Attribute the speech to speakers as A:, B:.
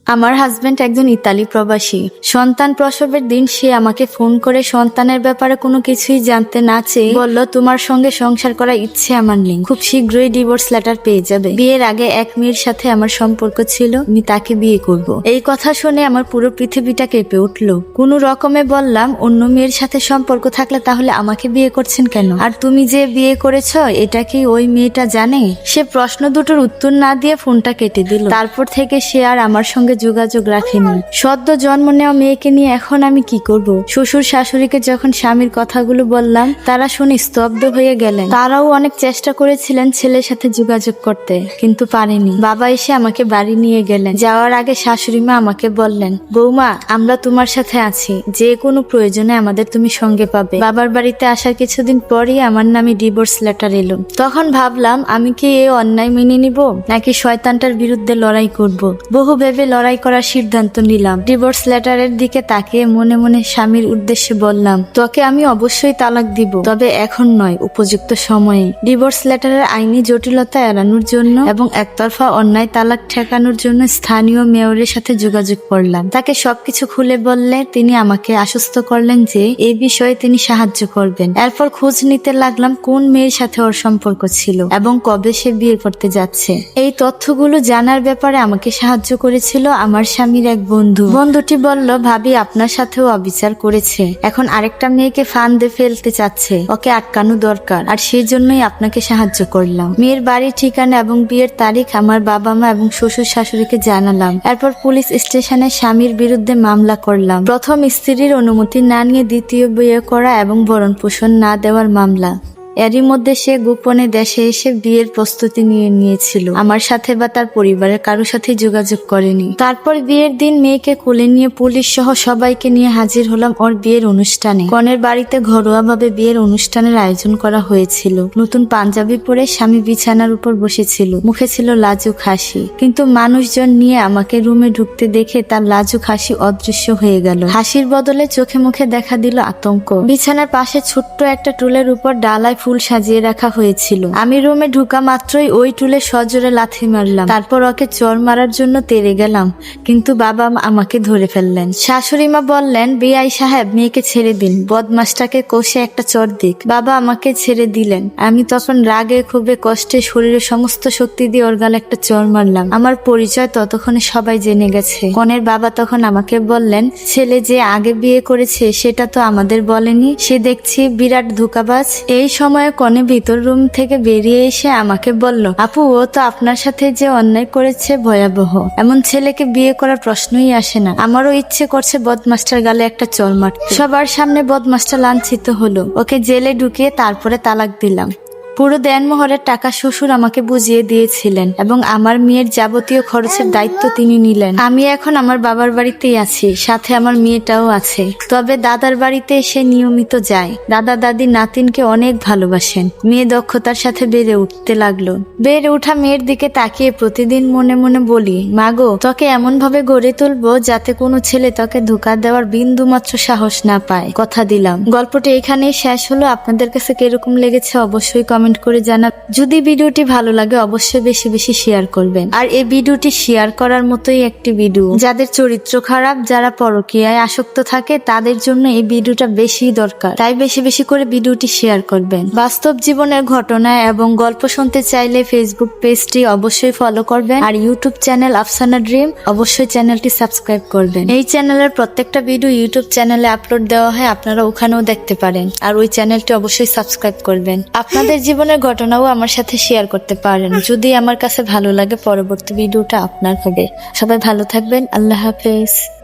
A: আমার হাজবেন্ড একজন ইতালি প্রবাসী। সন্তান প্রসবের দিন সে আমাকে ফোন করে সন্তানের ব্যাপারে কোনো কিছুই জানতে না চেয়ে বলল, তোমার সঙ্গে সংসার করার ইচ্ছে আমার নেই, খুব শীঘ্রই ডিভোর্স লেটার পেয়ে যাবে। বিয়ের আগে এক মেয়ের সাথে আমার সম্পর্ক ছিল, আমি তাকে বিয়ে করব। এই কথা শুনে আমার পুরো পৃথিবীটা কেঁপে উঠলো। কোনো রকমে বললাম, অন্য মেয়ের সাথে সম্পর্ক থাকলে তাহলে আমাকে বিয়ে করছেন কেন? আর তুমি যে বিয়ে করেছ এটা কি ওই মেয়েটা জানে? সে প্রশ্ন দুটোর উত্তর না দিয়ে ফোনটা কেটে দিল। তারপর থেকে সে আর আমার সঙ্গে যোগাযোগ রাখেনি। সদ্য জন্ম নেওয়া মেয়েকে নিয়ে এখন আমি কি করব? শ্বশুর শাশুড়িকে যখন স্বামীর কথাগুলো বললাম, তারা শুনে স্তব্ধ হয়ে গেলেন। তারাও অনেক চেষ্টা করেছিলেন ছেলের সাথে যোগাযোগ করতে, কিন্তু পারেনি। বাবা এসে আমাকে বাড়ি নিয়ে গেলেন। যাওয়ার আগে শাশুড়ি মা আমাকে বললেন, বৌমা, আমরা তোমার সাথে আছি, যে কোনো প্রয়োজনে আমাদের তুমি সঙ্গে পাবে। বাবার বাড়িতে আসার কিছুদিন পরই আমার নামে ডিভোর্স লেটার এলো। তখন ভাবলাম, আমি কি এই অন্যায় মেনে নিব, নাকি শয়তানটার বিরুদ্ধে লড়াই করব? বহু ভেবে লড়াই করার সিদ্ধান্ত নিলাম। ডিভোর্স লেটারের দিকে তাকিয়ে মনে মনে স্বামীর উদ্দেশ্যে বললাম, তোকে আমি অবশ্যই তালাক দিব, তবে এখন নয়, উপযুক্ত সময়ে। ডিভোর্স লেটারের আইনি জটিলতা এড়ানোর জন্য এবং একতরফা অন্যায় তালাক ঠেকানোর জন্য স্থানীয় মেয়রের সাথে যোগাযোগ করলাম। তাকে সবকিছু খুলে বললে তিনি আমাকে আশ্বস্ত করলেন যে এই বিষয়ে তিনি সাহায্য করবেন। এরপর খোঁজ নিতে লাগলাম কোন মেয়ের সাথে ওর সম্পর্ক ছিল এবং কবে সে বিয়ে করতে যাচ্ছে। এই তথ্যগুলো জানার ব্যাপারে আমাকে সাহায্য করেছিল আমার স্বামীর এক বন্ধু। বন্ধুটি বলল, ভাবি আপনার সাথেও অবিচার করেছে, এখন আরেকটা মেয়েকে ফাঁদে ফেলতে চাচ্ছে, ওকে আটকানো দরকার, আর সেই জন্যই আপনাকে সাহায্য করলাম। মেয়ের বাড়ির ঠিকানা এবং বিয়ের তারিখ আমার বাবা মা এবং শ্বশুর শাশুড়িকে জানালাম। এরপর পুলিশ স্টেশনে স্বামীর বিরুদ্ধে মামলা করলাম। প্রথম স্ত্রীর অনুমতি না নিয়ে দ্বিতীয় বিয়ে করা এবং ভরণ পোষণ না দেওয়ার মামলা। এরই মধ্যে সে গোপনে দেশে এসে বিয়ের প্রস্তুতি নিয়েছিল। আমার সাথে বা তার পরিবারের কারোর সাথে যোগাযোগ করেনি। তারপর বিয়ের দিন মেয়েকে কোলে নিয়ে পুলিশ সহ সবাইকে নিয়ে হাজির হলাম ওর বিয়ের অনুষ্ঠানে। কনের বাড়িতে ঘরোয়াভাবে বিয়ের অনুষ্ঠানের আয়োজন করা হয়েছিল। নতুন পাঞ্জাবি পরে স্বামী বিছানার উপর বসেছিল, মুখে ছিল লাজুক হাসি। কিন্তু মানুষজন নিয়ে আমাকে রুমে ঢুকতে দেখে তার লাজুক হাসি অদৃশ্য হয়ে গেল। হাসির বদলে চোখে মুখে দেখা দিল আতঙ্ক। বিছানার পাশে ছোট্ট একটা টুলের উপর ডালায় ফুল সাজিয়ে রাখা হয়েছিল। আমি রুমে ঢুকা মাত্রই ওই টুলে সজোরে লাথি মারলাম। তারপর ওকে চর মারার জন্য তেড়ে গেলাম, কিন্তু বাবা আমাকে ধরে ফেললেন। শাশুড়ি মা বললেন, বিআই সাহেব, মেয়েকে ছেড়ে দিন, বদমাসটাকে কষে একটা চর দিক। বাবা আমাকে ছেড়ে দিলেন। আমি তখন রাগে ক্ষোভে কষ্টে শরীরের সমস্ত শক্তি দিয়ে ওর গালে একটা চর মারলাম। আমার পরিচয় ততক্ষণে সবাই জেনে গেছে। কনের বাবা তখন আমাকে বললেন, ছেলে যে আগে বিয়ে করেছে সেটা তো আমাদের বলেনি, সে দেখছি বিরাট ধোঁকাবাজ। এই সময় কনে ভিতর রুম থেকে বেরিয়ে এসে আমাকে বলল, আপু, ও তো আপনার সাথে যে অন্যায় করেছে ভয়াবহ, এমন ছেলেকে বিয়ে করার প্রশ্নই আসে না। আমারও ইচ্ছে করছে বদমাস্টার গালে একটা চর মারতে। সবার সামনে বদমাস্টার লাঞ্ছিত হলো। ওকে জেলে ঢুকিয়ে তারপরে তালাক দিলাম। পুরো দেনমোহরের টাকা শ্বশুর আমাকে বুঝিয়ে দিয়েছিলেন এবং আমার মেয়ের যাবতীয় খরচের দায়িত্ব তিনি নিলেন। আমি এখন আমার বাবার বাড়িতেই আছি, সাথে আমার মেয়েটাও আছে। তবে দাদার বাড়িতে এসে নিয়মিত যায়। দাদা দাদি নাতিনকে অনেক ভালোবাসেন। মেয়ে দক্ষতার সাথে বেড়ে উঠতে লাগলো। বেড়ে ওঠা মেয়ের দিকে তাকিয়ে প্রতিদিন মনে মনে বলি, মাগো, তোকে এমন ভাবে গড়ে তুলবো যাতে কোনো ছেলে তোকে ধোঁকা দেওয়ার বিন্দু মাত্র সাহস না পায়। কথা দিলাম। গল্পটি এখানেই শেষ হলো। আপনাদের কাছে কিরকম লেগেছে অবশ্যই কমেন্ট করে জানান। যদি ভিডিওটি ভালো লাগে অবশ্যই বেশি বেশি শেয়ার করবেন। আর এই ভিডিওটি শেয়ার করার মতোই একটি ভিডিও। যাদের চরিত্র খারাপ, যারা পরকীয়ায় আসক্ত থাকে, তাদের জন্য এই ভিডিওটা বেশি দরকার। তাই বেশি বেশি করে ভিডিওটি শেয়ার করবেন। বাস্তব জীবনের ঘটনা এবং গল্প শুনতে চাইলে ফেসবুক পেজটি অবশ্যই ফলো করবেন। আর ইউটিউব চ্যানেল আফসানা ড্রিম, অবশ্যই চ্যানেলটি সাবস্ক্রাইব করবেন। এই চ্যানেলের প্রত্যেকটা ভিডিও ইউটিউব চ্যানেলে আপলোড দেওয়া হয়, আপনারা ওখানেও দেখতে পারেন। আর ওই চ্যানেলটি অবশ্যই সাবস্ক্রাইব করবেন। আপনাদের জীবনের ঘটনাও আমার সাথে শেয়ার করতে পারেন। যদি আমার কাছে ভালো লাগে, পরবর্তী ভিডিওটা আপনার হবে। সবাই ভালো থাকবেন। আল্লাহ হাফেজ।